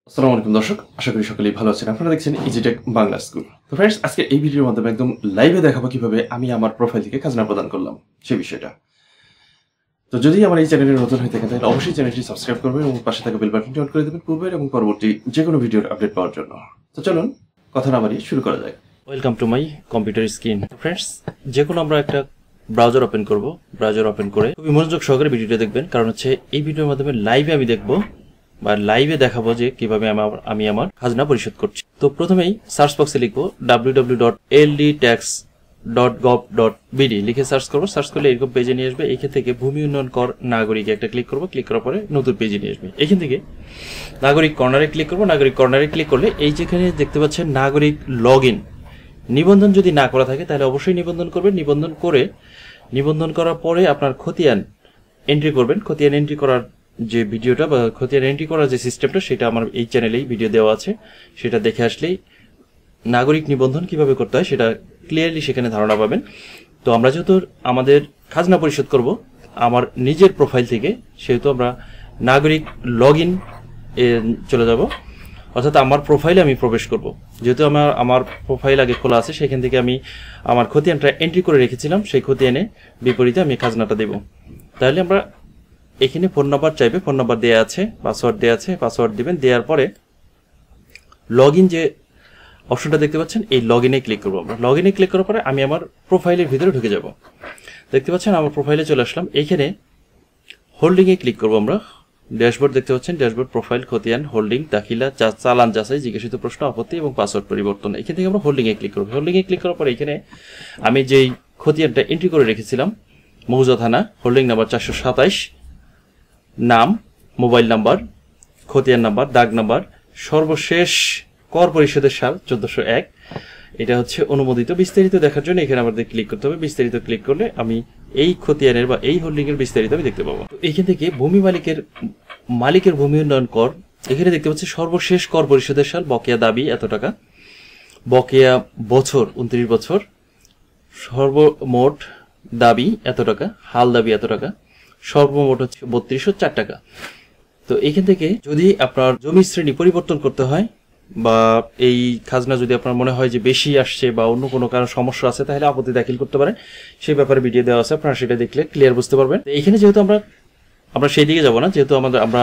আসসালামু আলাইকুম দর্শক, আশা করি সকলেই ভালো আছেন। আপনারা দেখছেন ইজিটেক বাংলা স্কুল। তো फ्रेंड्स, আজকে এই ভিডিওর মাধ্যমে একদম লাইভে দেখাবো কিভাবে আমি আমার প্রোফাইল থেকে খাজনা প্রদান করলাম সেই বিষয়টা। তো যদি আমার এই চ্যানেলে নতুন হয়ে থাকেন তাহলে অবশ্যই চ্যানেলটি সাবস্ক্রাইব করবেন এবং পাশে থাকা বেল বাটনটি অন করে দেবেন পূর্বের এবং পরবর্তী যে কোনো ভিডিওর আপডেট পাওয়ার জন্য। তো চলুন কথা না বাড়িয়ে শুরু করা যাক। Welcome to my computer screen. Friends, যে কোনো আমরা একটা ব্রাউজার ওপেন করব। ব্রাউজার ওপেন করে খুবই মনোযোগ সহকারে ভিডিওটা দেখবেন, কারণ হচ্ছে এই ভিডিওর মাধ্যমে লাইভে আমি দেখবো বা লাইভে দেখাবো যে কিভাবে আমি আমার খাজনা পরিশোধ করছি। তো প্রথমেই সার্চ বক্সে লিখবো www.ldtax.gov.bd লিখে সার্চ করবো। সার্চ করলে এরকম পেজে নিয়ে আসবে। এখান থেকে ভূমি উন্নয়ন কর নাগরিক একটা ক্লিক করবো। ক্লিক করার পরে নতুন পেজে নিয়ে আসবে। এখান থেকে নাগরিক কর্নারে ক্লিক করবো। নাগরিক কর্নারে ক্লিক করলে এই যেখানে দেখতে পাচ্ছেন নাগরিক লগ ইন, নিবন্ধন যদি না করা থাকে তাহলে অবশ্যই নিবন্ধন করবেন। নিবন্ধন করার পরে আপনার খতিয়ান এন্ট্রি করবেন। খতিয়ান এন্ট্রি করার যে ভিডিওটা বা খতিয়ান এন্ট্রি করার যে সিস্টেমটা সেটা আমার এই চ্যানেলেই ভিডিও দেওয়া আছে, সেটা দেখে আসলেই নাগরিক নিবন্ধন কিভাবে করতে হয় সেটা ক্লিয়ারলি সেখানে ধারণা পাবেন। তো আমরা যেহেতু আমাদের খাজনা পরিশোধ করব আমার নিজের প্রোফাইল থেকে, সেহেতু আমরা নাগরিক লগ ইন এ চলে যাব, অর্থাৎ আমার প্রোফাইলে আমি প্রবেশ করব। যেহেতু আমার প্রোফাইল আগে খোলা আছে, সেখান থেকে আমি আমার খতিয়ানটা এন্ট্রি করে রেখেছিলাম, সেই খতিয়ানে বিপরীতে আমি খাজনাটা দেব। তাহলে আমরা এখানে ফোন নাম্বার চাইবে, ফোন নাম্বার দেওয়া আছে, পাসওয়ার্ড দেওয়া আছে, পাসওয়ার্ড দিবেন। দেওয়ার পরে লগ ইন যে অপশনটা দেখতে পাচ্ছেন, এই লগ ইনে ক্লিক করবো আমরা। লগ ইনে ক্লিক করার পরে আমি আমার প্রোফাইলের ভিতরে ঢুকে যাব। দেখতে পাচ্ছেন আমার প্রোফাইলে চলে আসলাম। এইখানে হোল্ডিংয়ে ক্লিক করবো আমরা। ড্যাশবোর্ড দেখতে পাচ্ছেন, ড্যাশবোর্ড, প্রোফাইল, খতিয়ান, হোল্ডিং, দাখিলা, চালান যাচাই, জিজ্ঞাসিত প্রশ্ন, আপত্তি এবং পাসওয়ার্ড পরিবর্তন। এখান থেকে আমরা হোল্ডিংয়ে ক্লিক করবো। হোল্ডিংয়ে ক্লিক করার পরে এখানে আমি যেই খতিয়ানটা এন্ট্রি করে রেখেছিলাম, মৌজা থানা, হোল্ডিং নাম্বার 427, নাম, মোবাইল নাম্বার, খতিয়ান নাম্বার, দাগ নাম্বার, সর্বশেষ কর পরিশোধের সাল 1401, এটা হচ্ছে অনুমোদিত। বিস্তারিত দেখার জন্য এখানে আমাদের ক্লিক করতে হবে। বিস্তারিত ক্লিক করলে আমি এই খতিয়ানের বা এই হোল্ডিং এর বিস্তারিত আমি দেখতে পাবো। তো এইখান থেকে ভূমি মালিকের ভূমি উন্নয়ন কর, এখানে দেখতে পাচ্ছি সর্বশেষ কর পরিশোধের সাল, বকেয়া দাবি এত টাকা, বকেয়া বছর 29 বছর, সর্বমোট দাবি এত টাকা, হাল দাবি এত টাকা, সর্বমোট হচ্ছে 3204 টাকা। তো এইখান থেকে যদি আপনার জমির শ্রেণী পরিবর্তন করতে হয় বা এই খাজনা যদি আপনার মনে হয় যে বেশি আসছে বা অন্য কোনো কারণ সমস্যা আছে, তাহলে আপত্তি দাখিল করতে পারেন। সেই ব্যাপারে ভিডিও দেওয়া আছে, আপনারা সেটা দেখলে ক্লিয়ার বুঝতে পারবেন। এইখানে যেহেতু আমরা সেই দিকে যাব না, যেহেতু আমরা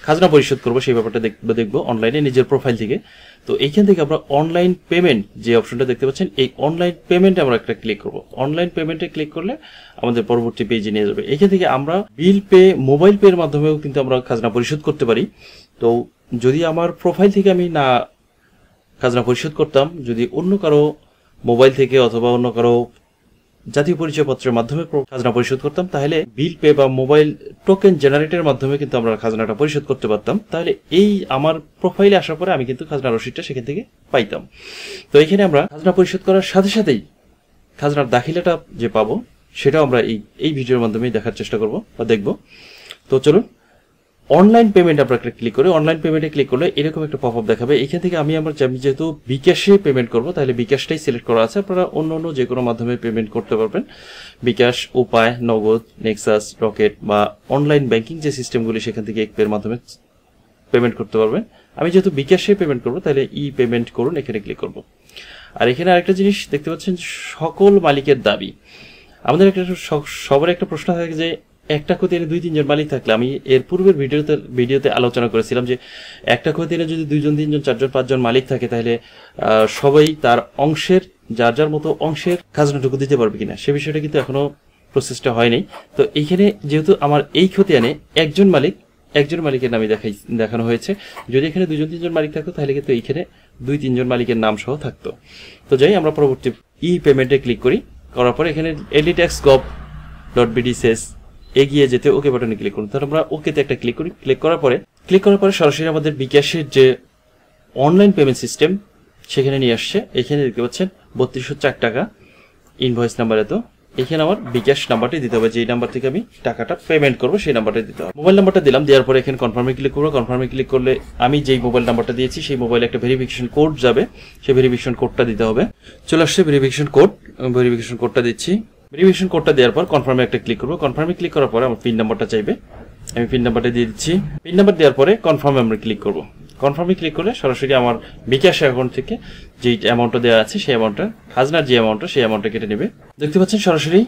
খাজনা পরিশোধ করবো, সেই ব্যাপারটা দেখবো অনলাইনে নিজের প্রোফাইল থেকে। তো এইখান থেকে আমরা অনলাইন পেমেন্ট যে অপশনটা দেখতে পাচ্ছেন, এই অনলাইন পেমেন্টে আমরা একটা ক্লিক করবো। অনলাইন পেমেন্টে ক্লিক করলে আমাদের পরবর্তী পেজে নিয়ে যাবে। এখান থেকে আমরা বিল পে, মোবাইল পে এর মাধ্যমেও কিন্তু আমরা খাজনা পরিশোধ করতে পারি। তো যদি আমার প্রোফাইল থেকে আমি না খাজনা পরিশোধ করতাম, যদি অন্য কারো মোবাইল থেকে অথবা অন্য কারো জাতীয় পরিচয়পত্রের মাধ্যমে খাজনা পরিশোধ করতাম, তাহলে বিল পে বা মোবাইল টোকেন জেনারেটরের মাধ্যমে কিন্তু আমরা খাজনাটা পরিশোধ করতে পারতাম। তাহলে এই আমার প্রোফাইলে আসার পরে আমি কিন্তু খাজনা রসিদটা সেখান থেকে পাইতাম। তো এখানে আমরা খাজনা পরিশোধ করার সাথে সাথেই খাজনার দাখিলাটা যে পাবো সেটাও আমরা এই ভিডিওর মাধ্যমে দেখার চেষ্টা করব বা দেখব। তো চলুন অনলাইন পেমেন্ট আমরা ক্লিক করে, অনলাইন পেমেন্টে ক্লিক করলে এরকম একটা পপআপ দেখাবে। এখান থেকে আমি যেহেতু বিকাশে পেমেন্ট করব, তাহলে বিকাশটাই সিলেক্ট করা আছে। আপনারা অন্য যে কোনো মাধ্যমে পেমেন্ট করতে পারবেন, বিকাশ, উপায়, নগদ, নেক্সাস, রকেট বা অনলাইন ব্যাংকিং যে সিস্টেমগুলি, সেখান থেকে এর মাধ্যমে পেমেন্ট করতে পারবেন। আমি যেহেতু বিকাশে পেমেন্ট করব, তাহলে ই পেমেন্ট করুন, এখানে ক্লিক করব। আর এখানে আরেকটা জিনিস দেখতে পাচ্ছেন, সকল মালিকের দাবি। আমাদের সবার একটা প্রশ্ন থাকে যে একটা খতিয়ানে 2-3 জন মালিক থাকলে, আমি এর পূর্বের ভিডিওতে আলোচনা করেছিলাম যে একটা খতিয়ানে যদি 2 জন 3 জন 4 জন 5 জন মালিক থাকে, তাহলে সবাই তার অংশের যার মতো অংশের খাজনাটুকু দিতে পারবে কিনা, সে বিষয়টা কিন্তু এখনো প্রসেসটা হয়নি। তো এইখানে যেহেতু আমার এই খতিয়ানে একজন মালিকের নামে দেখানো হয়েছে, যদি এখানে 2 জন 3 জন মালিক থাকতো তাহলে কিন্তু এইখানে 2-3 জন মালিকের নাম সহ থাকতো। তো যাই আমরা পরবর্তী ই পেমেন্টে ক্লিক করার পরে এখানে ldtax.gov.bd শেষ এগিয়ে যেতে ওকে বাটনে ক্লিক করুন। তাহলে আমরা ওকেতে একটা ক্লিক করি। ক্লিক করার পরে সরাসরি আমাদের বিকাশের যে অনলাইন পেমেন্ট সিস্টেম সেখানে নিয়ে আসছে। এখানে দেখতে পাচ্ছেন 3204 টাকা, ইনভয়েস নাম্বার এত। এখানে আমার বিকাশ নাম্বারটি দিতে হবে, যেই নাম্বার থেকে আমি টাকাটা পেমেন্ট করবো সেই নাম্বারটা দিতে হবে। মোবাইল নাম্বারটা দিলাম, দেওয়ার পরে এখানে কনফার্মে ক্লিক করবো। কনফার্মে ক্লিক করলে আমি যেই মোবাইল নাম্বারটা দিয়েছি সেই মোবাইলে একটা ভেরিফিকেশন কোড যাবে, সেই ভেরিফিকেশন কোডটা দিতে হবে। চলে আসছে ভেরিফিকেশন কোডটা দিচ্ছি। ভেরিফিকেশন কোডটা দেওয়ার পর কনফার্মে একটা ক্লিক করবো। কনফার্মে ক্লিক করার পরে আমার পিন নাম্বারটা চাইবে, আমি পিন নাম্বারটা দিয়ে দিচ্ছি। পিন নাম্বার দেওয়ার পরে কনফার্মে আমরা ক্লিক করবো। কনফার্মে ক্লিক করলে সরাসরি আমার বিকাশ অ্যাকাউন্ট থেকে যে অ্যামাউন্টটা দেওয়া আছে সেই অ্যামাউন্টটা, খাজনার যে অ্যামাউন্টটা সেই অ্যামাউন্টটা কেটে নেবে। দেখতে পাচ্ছেন সরাসরি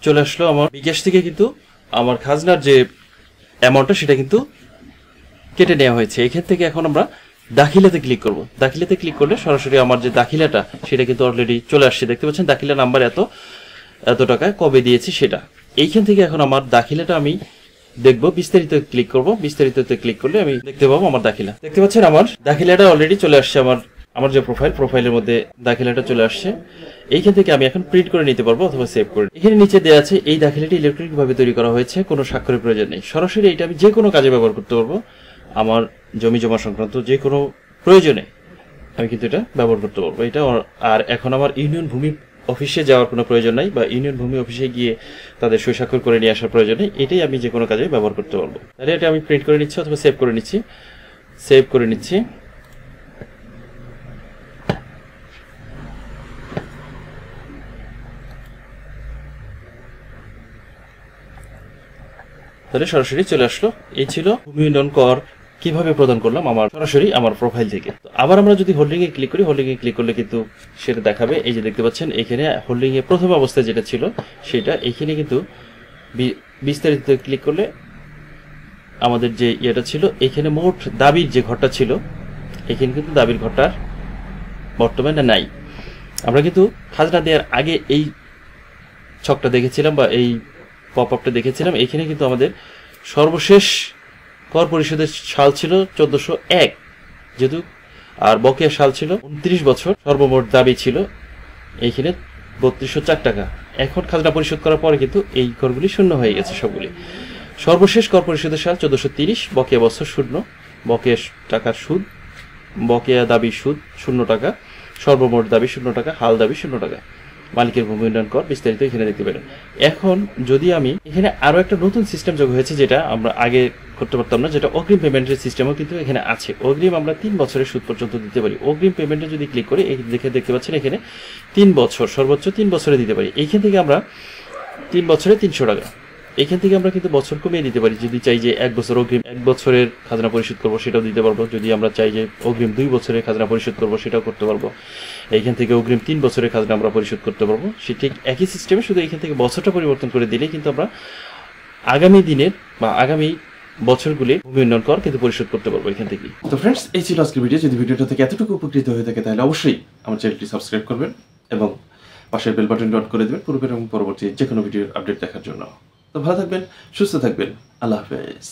চলে আসলো আমার বিকাশ থেকে, কিন্তু আমার খাজনার যে অ্যামাউন্টটা সেটা কিন্তু কেটে নেওয়া হয়েছে। এখান থেকে এখন আমরা দাখিলাতে ক্লিক করব। দাখিলাতে ক্লিক করলে সরাসরি আমার যে দাখিলাটা সেটা কিন্তু অলরেডি চলে আসছে। দেখতে পাচ্ছেন দাখিলা নাম্বার এত টাকায় কবে দিয়েছি সেটা। এইখান থেকে এখন আমার দাখিলাটা আমি দেখবো, বিস্তারিত ক্লিক করব। বিস্তারিততে ক্লিক করলে আমি দেখতে পাবো আমার দাখিলা। দেখতে পাচ্ছেন আমার দাখিলাটা অলরেডি চলে আসছে। আমার যে প্রোফাইলের মধ্যে দাখিলাটা চলে আসছে। এইখান থেকে আমি এখন প্রিন্ট করে নিতে পারবো অথবা সেভ করে। এখানে নিচে দেওয়া আছে এই দাখিলাটি ইলেকট্রনিক ভাবে তৈরি করা হয়েছে, কোনো স্বাক্ষরের প্রয়োজন নেই। সরাসরি এটা আমি যে কোনো কাজে ব্যবহার করতে পারবো। আমার জমি জমা সংক্রান্ত যে কোনো প্রয়োজনে আমি কিন্তু এটা ব্যবহার করতে পারবো এটা। আর এখন আমার ইউনিয়ন ভূমি অফিসে যাওয়ার কোনো প্রয়োজন নাই, বা ইউনিয়ন ভূমি অফিসে গিয়ে তাদের সই স্বাক্ষর করে নিয়ে আসার প্রয়োজন নেই। এটাই আমি যে কোনো কাজে ব্যবহার করতে পারবো। তাহলে এটা আমি প্রিন্ট করে নিচ্ছি অথবা সেভ করে নিচ্ছি। সেভ করে নিচ্ছি। তাহলে সরাসরি চলে আসলো। এই ছিল ভূমি উন্নয়ন কর কিভাবে প্রদান করলাম আমার সরাসরি আমার প্রোফাইল থেকে। আবার আমরা যদি হোল্ডিং এ ক্লিক করি, হোল্ডিং এ ক্লিক করলে কিন্তু সেটা দেখাবে। এই যে দেখতে পাচ্ছেন এখানে হোল্ডিং এ প্রথম অবস্থায় যেটা ছিল সেটা এখানে কিন্তু বিস্তারিত ক্লিক করলে আমাদের যে ইয়েটা ছিল এখানে মোট দাবির যে ঘরটা ছিল, এখানে কিন্তু দাবির ঘরটা বর্তমানে নাই। আমরা কিন্তু খাজনা দেওয়ার আগে এই ছকটা দেখেছিলাম বা এই পপ আপটা দেখেছিলাম। এখানে কিন্তু আমাদের সর্বশেষ কর পরিশোধের সাল ছিল 1401 যেহেতু, আর বকেয়া সাল ছিল 29 বছর। সর্বমোট দাবি ছিল এইখানে 3204 টাকা। এখন খাজনা পরিশোধ করার পরে কিন্তু এই করগুলি শূন্য হয়ে গেছে সবগুলি। সর্বশেষ কর পরিশোধের সাল 1430, বকেয়া বছর শূন্য, বকেয়া টাকার সুদ, বকেয়া দাবি সুদ 0 টাকা, সর্বমোট দাবি 0 টাকা, হাল দাবি 0 টাকা, মালিকের ভূমি উন্নয়ন কর বিস্তারিত এখানে দেখতে পেলেন। এখন যদি আমি এখানে আরো একটা নতুন সিস্টেম যোগ হয়েছে যেটা আমরা আগে করতে পারতাম না, যেটা অগ্রিম পেমেন্টের সিস্টেমও কিন্তু এখানে আছে। অগ্রিম আমরা 3 বছরের সুদ পর্যন্ত দিতে পারি। অগ্রিম পেমেন্টে যদি ক্লিক করি দেখতে পাচ্ছেন এখানে 3 বছর, সর্বোচ্চ 3 বছরে দিতে পারি। এইখান থেকে আমরা 3 বছরে 300 টাকা, এখান থেকে আমরা কিন্তু বছর কমিয়ে দিতে পারি। যদি চাই যে 1 বছর অগ্রিম 1 বছরের খাজনা পরিশোধ করবো সেটাও দিতে পারবো। যদি আমরা চাই যে অগ্রিম 2 বছরের খাজনা পরিশোধ করবো সেটাও করতে পারবো। এইখান থেকে অগ্রিম 3 বছরের খাজনা আমরা পরিশোধ করতে পারবো। সে ঠিক একই সিস্টেমে, শুধু এখান থেকে বছরটা পরিবর্তন করে দিলে কিন্তু আমরা আগামী দিনের বা আগামী বছরগুলি ভূমি উন্নয়ন কর কিন্তু পরিশোধ করতে পারবো এখান থেকে। তো ফ্রেন্ডস, এই ছিল আজকের ভিডিও। যদি ভিডিওটা থেকে এতটুকু উপকৃত হয়ে থাকে তাহলে অবশ্যই আমার চ্যানেলটি সাবস্ক্রাইব করবেন এবং পাশের বেল বাটনটি অন করে দেবেন পূর্বের এবং পরবর্তী যে কোনো ভিডিওর আপডেট দেখার জন্য। তো ভালো থাকবেন, সুস্থ থাকবেন। আল্লাহ হাফেজ।